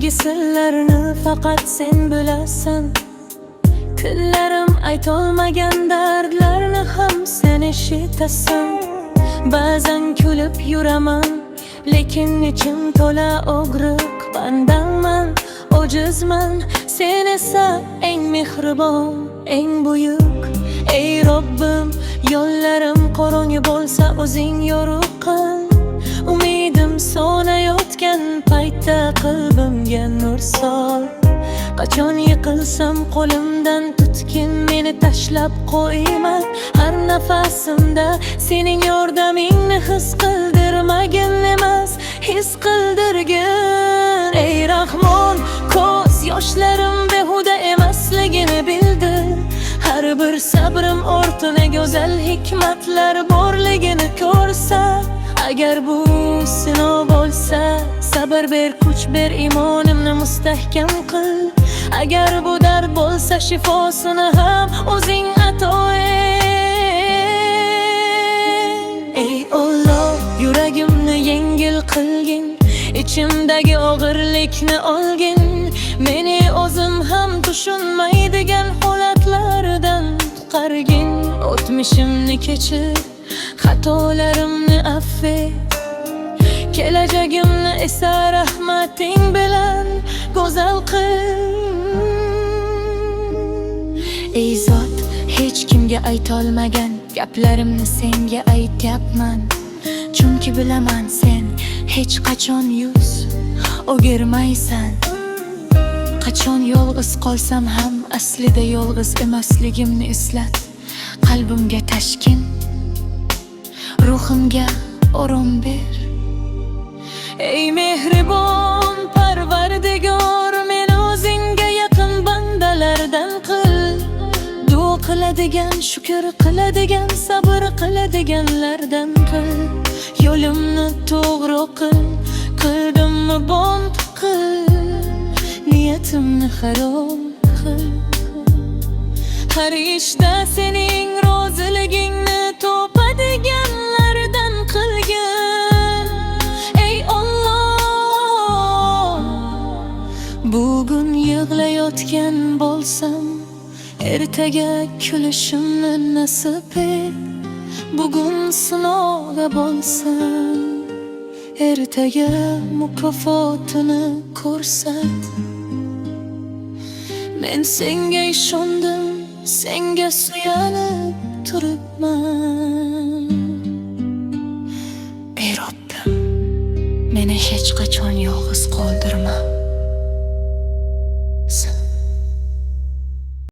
Ichimdagi sirlarni faqat sen bilasan. Tillarim aytolmagan dardlarni ham sen eshitasan. Ba'zan kulib yuraman, lekin ichim to'la og'riq. Bandaman, ojizman, sen esa eng mehribon, eng buyuk. Ey Robbim, yo'llarim qorong'i bo'lsa o'zing yorug' qil. Umidim so'nayotgan paytda qalbimga nur sol. Qachon yiqilsam qo'limdan tutgin, meni tashlab qo'yma. Har nafasimda sening yordamingni his qildirmagin emas, his qildirgin. Ey Rahmon, ko'z yoshlarim behuda emasligini bildir. Har bir sabrim ortida go'zal hikmatlar borligini ko'rsa. Agar bu sinov bo'lsa, sabr ber, kuch ber, imonimni mustahkam qil. Agar bu dard bo'lsa, shifosini ham o'zing ato et. Ey Alloh, yuragimni yengil qilgin, ichimdagi og'irlikni olgin. Meni o'zim ham tushunmaydigan holatlardan qutqargin. O'tmishimni kechir, xatolarimni affet. Kelajagimni esa rahmating bilan go'zal qil. Ey Zot, hech kimga aytolmagan gaplarimni senga aytyapman. Chunki bilaman, sen hech qachon yuz o'girmaysan. Qachon yolg'iz qolsam ham aslida yolg'iz emasligimni eslat. Qalbimga tashkin, ruhimga orom ber. Ey mehribon Parvardigor, meni o'zingga yaqin bandalardan qil. Duo qiladigan, shukr qiladigan, sabr qiladiganlardan qil. Yo'limni to'g'ri qil, qalbimni bond qil, niyatimni harom qil. Har ishda sening roziligingni topadiganlardan qilgin. Ey Alloh, bugun yig'layotgan bo'lsam, ertaga kulishimni nasib et. Bugun sinovda bo'lsam, ertaga mukofotini ko'rsat. Men senga ishondim, senga suyanib turibman. Ey Robbim, meni hech qachon yolg'iz qoldirma.